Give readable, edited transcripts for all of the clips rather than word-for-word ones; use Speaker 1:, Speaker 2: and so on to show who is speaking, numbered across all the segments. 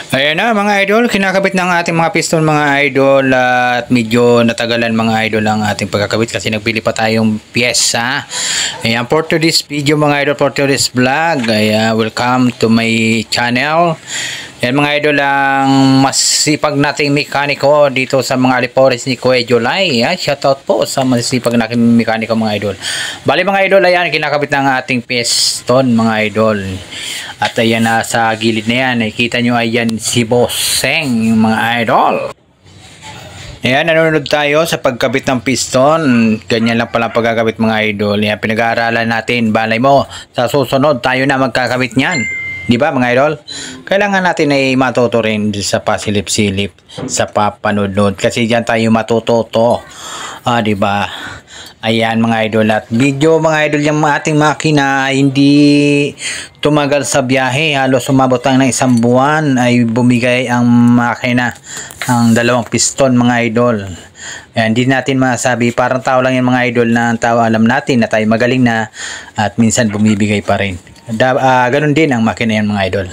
Speaker 1: Ayan na mga idol, kinakabit ng ating mga piston mga idol at medyo natagalan mga idol ang ating pagkakabit kasi nagpili pa tayong pyesa. Ayan, for today's video mga idol, for today's vlog, ayan, welcome to my channel. Ayan mga idol, ang masipag nating mekaniko dito sa mga Alipores ni Kuya July. Shoutout po sa masipag nating mekaniko mga idol. Bali mga idol, ayan, kinakabit ng ating piston mga idol. At ayan na sa gilid na yan, nakikita nyo ayan si Bosseng yung mga idol. Ayan, nanonood tayo sa pagkabit ng piston. Ganyan lang pala pagkakabit mga idol. Ayan, pinag-aaralan natin. Balay mo, sa susunod tayo na magkakabit niyan. Di ba mga idol? Kailangan natin ay matuto rin sa pasilip-silip, sa papanunod. Kasi diyan tayo matututo. Di ba? Ayan mga idol, at video mga idol, yung ating makina hindi tumagal sa biyahe. Halos umabot lang ng 1 buwan ay bumigay ang makina ang 2 piston mga idol. Ayan, hindi natin masabi, parang tao lang yung mga idol na tao alam natin na tayo magaling na at minsan bumibigay pa rin. Ganun din ang makina yan mga idol.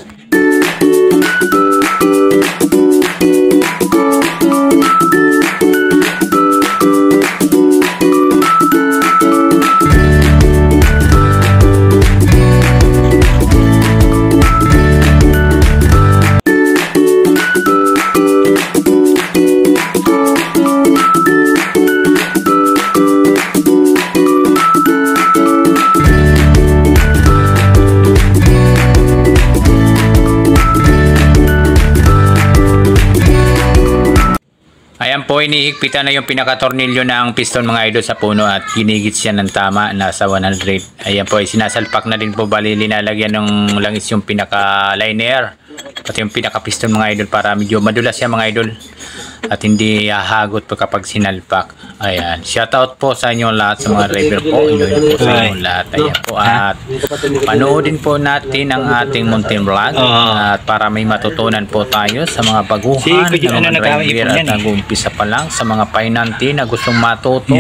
Speaker 1: Ayan po, inihigpitan na yung pinakatornilyo ng piston mga idol sa puno at ginigit siya ng tama, nasa 100. Ayan po, sinasalpak na din po, bali linalagyan ng langis yung pinaka-liner pati yung pinaka-piston mga idol para medyo madulas siya mga idol at hindi hahagot po kapag sinalpak. Ayan, shoutout po sa inyo lahat sa mga driver po, inuhin po sa inyo lahat. Ayan po, at panoodin po natin ang ating munting vlog at para may matutunan po tayo sa mga baguhan ng mga driver at nag-uumpisa pa lang sa mga painanti na gustong matuto.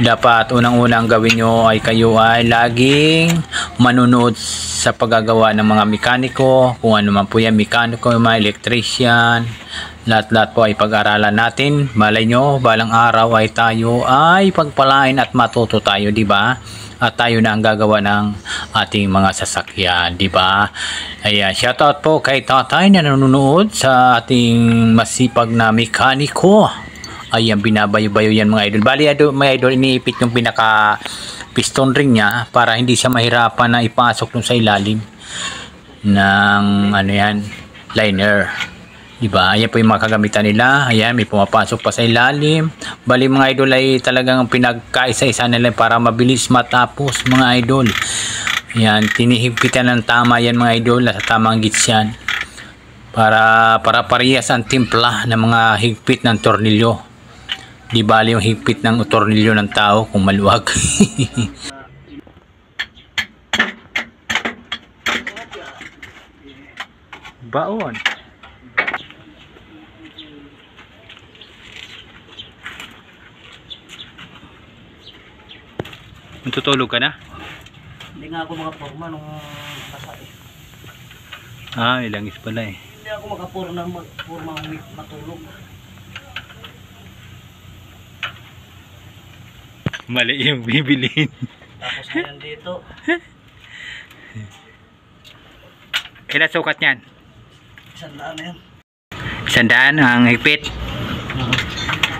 Speaker 1: Dapat unang-unang gawin nyo ay kayo ay laging manunood sa paggagawa ng mga mekaniko, kung ano man po yan, mekaniko, mga electrician, lahat-lahat po ay pag-aralan natin. Malay nyo, balang araw ay tayo ay pagpalain at matuto tayo, di ba? At tayo na ang gagawa ng ating mga sasakyan, di ba? Ayan, shoutout po kay tatay na nanonood sa ating masipag na mekaniko. Ayan, binabayo-bayo yan mga idol. Bali, mga idol, iniipit yung pinaka piston ring niya para hindi siya mahirapan na ipasok dun sa ilalim ng ano yan, liner. Diba? Ayan po yung mga kagamitan nila. Ayan, may pumapasok pa sa ilalim. Bali mga idol ay talagang pinagkaisa-isa nila para mabilis matapos mga idol. Ayan, tinihigpitan ng tama yan mga idol, sa tamang gits yan. Para parehas ang timpla ng mga higpit ng tornilyo. Di bali yung higpit ng tornilyo ng tao kung maluwag. Baon. Matutulog ka na?
Speaker 2: Hindi nga ako makaporma nung kasali.
Speaker 1: Ilangis pala eh.
Speaker 2: Hindi ako makaporma matulog.
Speaker 1: Mali yung bibilin.
Speaker 2: Tapos ngayon dito.
Speaker 1: Ilan sukat niyan?
Speaker 2: 100 na yan.
Speaker 1: 100 ang higpit?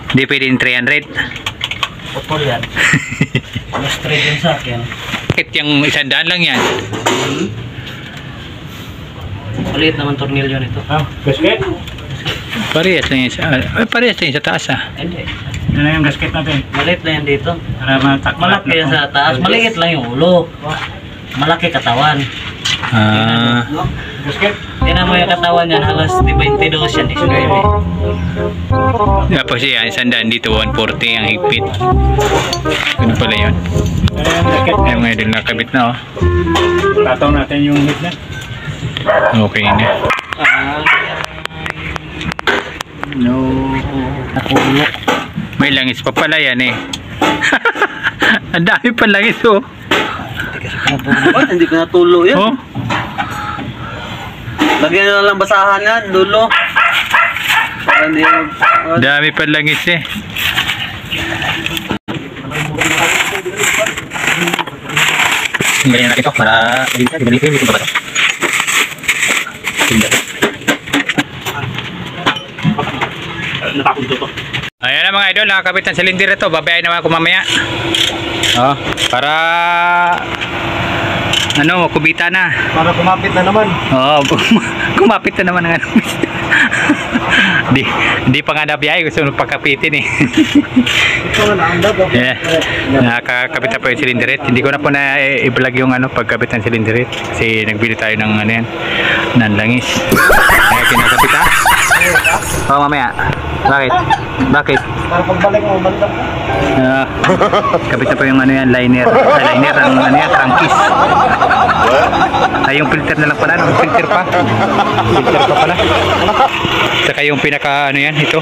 Speaker 1: Hindi pwedeng 300?
Speaker 2: Putol yan. Mas 3 din sa akin.
Speaker 1: Bakit yung 100 lang yan?
Speaker 2: Maliit naman tornilyo nito.
Speaker 3: Gasket?
Speaker 1: Parehas na yun sa taas
Speaker 2: Hindi.
Speaker 3: Yan na yung gasket natin.
Speaker 2: Maliit na yan dito.
Speaker 3: Para
Speaker 2: Malaki yan sa taas. Maliit lang yung ulo. Malaki katawan.
Speaker 3: Gasket?
Speaker 2: Tingnan mo yung katawan yan. Halos 22 yan. 19.
Speaker 1: Tapos yan, 100 dito 140 ang higpit. Ganun pala yun.
Speaker 3: Gasket.
Speaker 1: Ayun mga idol, nakabit na oh.
Speaker 3: Tataw natin yung hit na.
Speaker 1: Okay na.
Speaker 2: No. Nakulo.
Speaker 1: May langis pa pala yan eh. Ang dami pa langis oh.
Speaker 2: Hindi ko natulo yan.
Speaker 1: Oh.
Speaker 4: Lagyan nyo lang basahan yan, dulo. Para hindi
Speaker 1: Dami pa langis eh. Ganyan natin ito para ibalik yung ba ito? Ayan na mga idol, nakakabit ng silindir ito. Babayain naman ako mamaya. Oh, para ano, kubita na.
Speaker 4: para kumapit na naman.
Speaker 1: Oo, kumapit na naman ng ano. Di pa nga nabiyay, gusto nung pagkapitin eh.
Speaker 4: Ito nga naandab.
Speaker 1: Yeah. Nakakabit na po yung silindiret. Hindi ko na po na i-vlog yung ano, pagkabit ng silindiret. Kasi nagbili tayo ng ano yan, ng langis. Kaya kinakabit ha? Oo, mamaya. Bakit? Bakit?
Speaker 4: Para pagbalik mo, bandam ka.
Speaker 1: Kabit na po yung ano yan, liner. Liner, ang ano yan, crankcase. Ay, yung filter na lang pala, no? Filter pa. Filter pa pala. Saka yung pinaka ano yan, ito.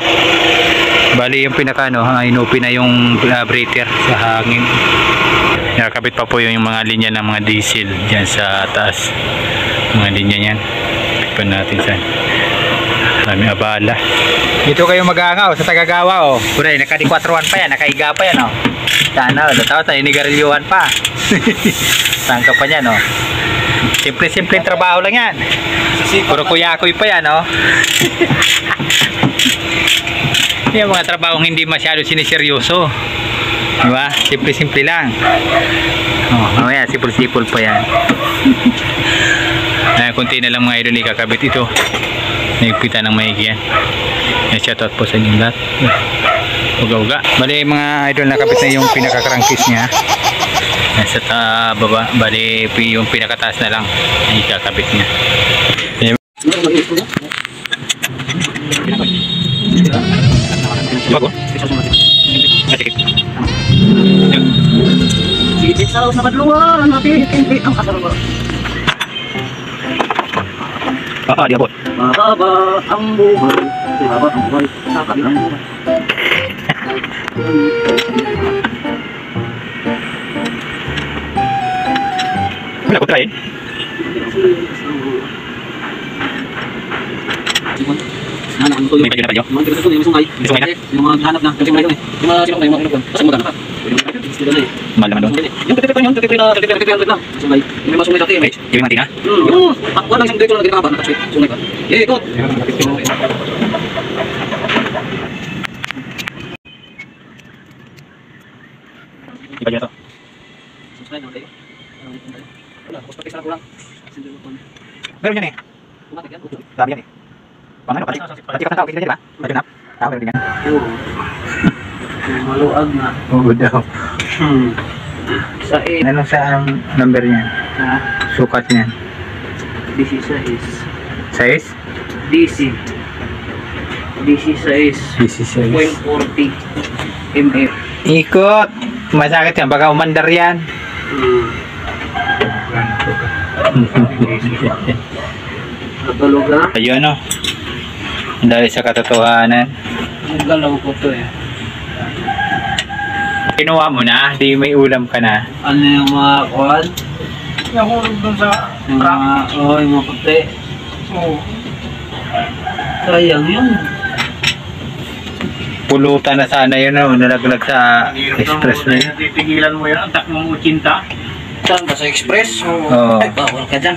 Speaker 1: Bali yung pinaka ano, inupi na yung breather sa hangin. Nakakabit pa po yung mga linya ng mga diesel dyan sa taas. Mga linya yan. Pipan natin saan. Marami abala. Dito kayo mag-aangaw sa Tagagawa oh. Kuray, naka-4-1 pa yan, nakaiga pa yan oh. Sana, tapos ay nigarilyuhan pa. Tangka pa yan oh. Simple-simple trabaho lang yan. Puro kuya-kuy pa yan oh. Yung mga trabahong hindi masyado siniseryoso. Diba? Simple-simple lang. Oh, mamaya, sipol-sipol pa yan. Kunti na lang mga idol ikakabit ito. Nagpita ng maigi yan. Shoutout po sa inyong lahat. Uga-uga. Bali mga idol, nakabit na yung pinaka-crankcase niya. Nasa baba. Bali yung pinakataas na lang ang ikakabit niya.
Speaker 4: Sipit sa na badluan, napipinti ang kasaluwa.
Speaker 1: Di abot.
Speaker 4: Mahaba ang buhay, mahaba ang buhay, nakakailan buhay.
Speaker 1: Wala ko try. May pwede na pa yun? May sungay na?
Speaker 4: Yung mga hanap na, yung mga sinong na yung mga kinukuhan. Kasi maganda pa.
Speaker 1: Mahal naman doon.
Speaker 4: Yung titipin yun, titipin lang. Sungay. Yung mga sungay dati.
Speaker 1: Yung mga tinga?
Speaker 4: Yung, wala lang isang dito lang ginagawa. Sungay pa. Ikot.
Speaker 1: Iba dyan ito.
Speaker 4: Subscribe na kayo. Wala, post pa lang.
Speaker 1: Meron yan eh. Dami yan eh. Pangano, pati ka ng tao, kaya ba? Pati na. Tao, meron din yan.
Speaker 4: Maluag na.
Speaker 1: Oo daw.
Speaker 4: Sa A.
Speaker 1: Ano sa number niyan?
Speaker 4: Ha?
Speaker 1: Sukat niyan?
Speaker 4: DC size.
Speaker 1: Size?
Speaker 4: DC. DC size.
Speaker 1: DC size.
Speaker 4: 0.40 mf.
Speaker 1: Ikot! Masakit yan, baka umandar yan.
Speaker 4: Natulog na?
Speaker 1: Ayun o. Dahil sa katotohanan.
Speaker 4: Ang galaw ko to eh.
Speaker 1: Kinuha mo na, di may ulam ka na.
Speaker 4: Ano yung mga kuhan?
Speaker 3: Nahulog dun sa
Speaker 4: Yung mga, yung mga puti.
Speaker 3: Oo.
Speaker 4: Sayang yun.
Speaker 1: Pulutan na sana yun o, nalaglag sa expressway.
Speaker 3: Titigilan mo yan, ang takmong 80.
Speaker 4: Saan ka sa express?
Speaker 1: Oo.
Speaker 4: Ay, bawal ka dyan.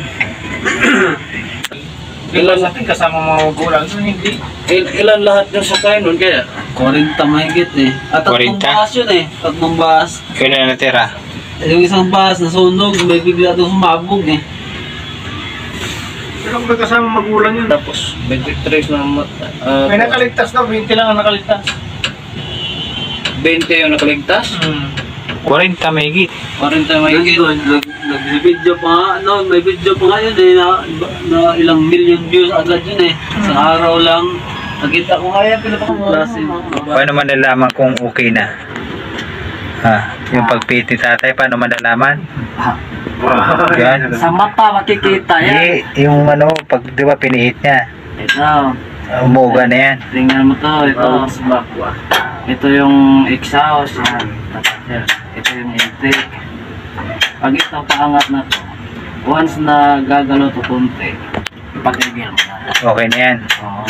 Speaker 3: Ilan natin kasama mga magulang, so hindi.
Speaker 4: Ilan lahat yung sakay nun kaya? 40 mahigit eh. At
Speaker 1: 40?
Speaker 4: tatlong bahas yun eh. Tatlong bahas.
Speaker 1: Kailan natira?
Speaker 4: Yung isang bahas nasunog, may bigla doon sumabog eh.
Speaker 3: Pero kung kasama magulang yun.
Speaker 4: Tapos, 23 na
Speaker 3: May nakaligtas na, 20 lang ang nakaligtas.
Speaker 4: 20 yung nakaligtas.
Speaker 1: 40 may higit.
Speaker 4: 40 mahigit. Nag-video pa nga, no, may video pa nga yun eh, na ilang million views agad yun eh. Sa araw lang, nakita ko nga yan, pinapakklase.
Speaker 1: Paano man nalaman kung okay na? Yung pagpiti tatay, paano man nalaman? Yan.
Speaker 4: Sa mata makikita yan.
Speaker 1: Yung ano, pag di ba pinihit niya,
Speaker 4: Ito,
Speaker 1: umuga na yan.
Speaker 4: tingnan mo to, ito. Ito yung exhaust, yan. Ito yung intake. Pag ito paangat na to, once na gagalaw to konti,
Speaker 2: Ipag-reveal mo na.
Speaker 1: Okay na yan.
Speaker 2: Oo.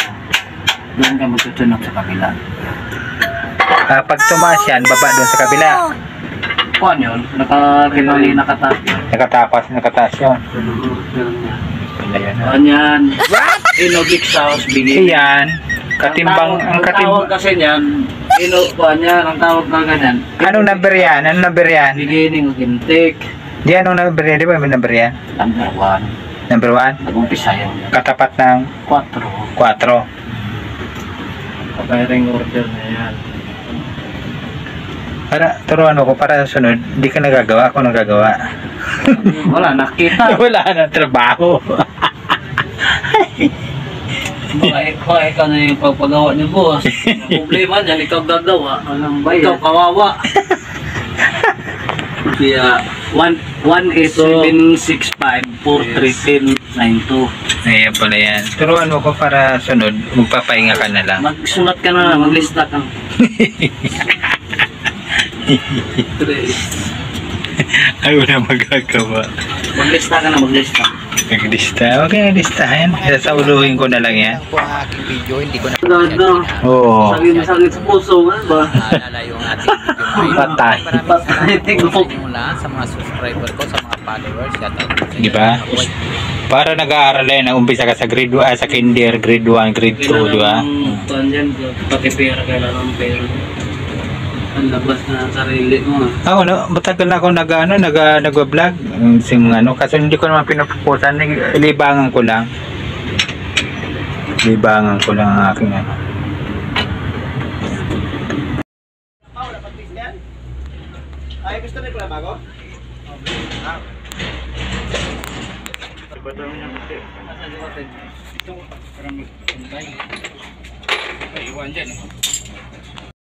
Speaker 2: Doon ka magsusunod sa kabila.
Speaker 1: Pag tumaas yan, baba doon sa kabila.
Speaker 2: Kuhan yun, nakataas yun.
Speaker 1: Nakataas yun. Wala yan.
Speaker 2: Kuhan yan. Inobik sauce, bigay.
Speaker 1: Iyan. Katimbang, ang
Speaker 2: tawag
Speaker 1: katimbang.
Speaker 2: kasi niyan, kuhan yan, ang tawag na ganyan.
Speaker 1: Anong number yan? Anong number yan?
Speaker 2: Beginning of intake.
Speaker 1: Di anong number yan? Di ba may number yan?
Speaker 2: Number 1.
Speaker 1: Number 1?
Speaker 2: Nag-umpisa yan.
Speaker 1: Katapat ng
Speaker 2: 4.
Speaker 1: 4.
Speaker 2: Papiring order na yan.
Speaker 1: Para, turuan mo ko para sa sunod, hindi ka nagagawa, ako nagagawa.
Speaker 2: Wala, nakita.
Speaker 1: Wala na trabaho.
Speaker 4: Baka ikaw na yung pagpagawa niyo, boss. Ang problema niyan, ikaw gagawa.
Speaker 2: Walang
Speaker 4: Ikaw
Speaker 2: bayad.
Speaker 4: kawawa. Kaya,
Speaker 2: 1-866-5-43-1092.
Speaker 1: Ayan pala yan. Turuan mo ko para sunod, magpapahinga ka na lang.
Speaker 2: Magsulat ka na, maglista ka.
Speaker 1: Ay, wala magagawa.
Speaker 2: Maglista ka na, maglista.
Speaker 1: Naglista? Okay, listahan. Sasauluhin ko na lang yan.
Speaker 5: po ang aking video, hindi ko na
Speaker 4: ano,
Speaker 1: Oo.
Speaker 4: sakit sa puso, ano ba?
Speaker 5: naalala yung ating video.
Speaker 1: Patay.
Speaker 5: Maraming salamat po sa inyong lahat, sa mga subscriber ko, sa mga followers. Shout out po sa inyo.
Speaker 1: Di ba? Para nag-aaral yan, umpisa ka sa grade 1, sa kinder, grade 1, grade 2, di ba?
Speaker 4: Kailangan dyan, pati pera, kailangan pera. Ang labas na ang sarili mo.
Speaker 1: Ako, no, matagal na ako nag-vlog. Kasi hindi ko naman pinupupusan, libangan ko lang. Libangan ko lang ang aking ano.
Speaker 3: Ay, gusto na pala bago?
Speaker 1: Iwan dyan.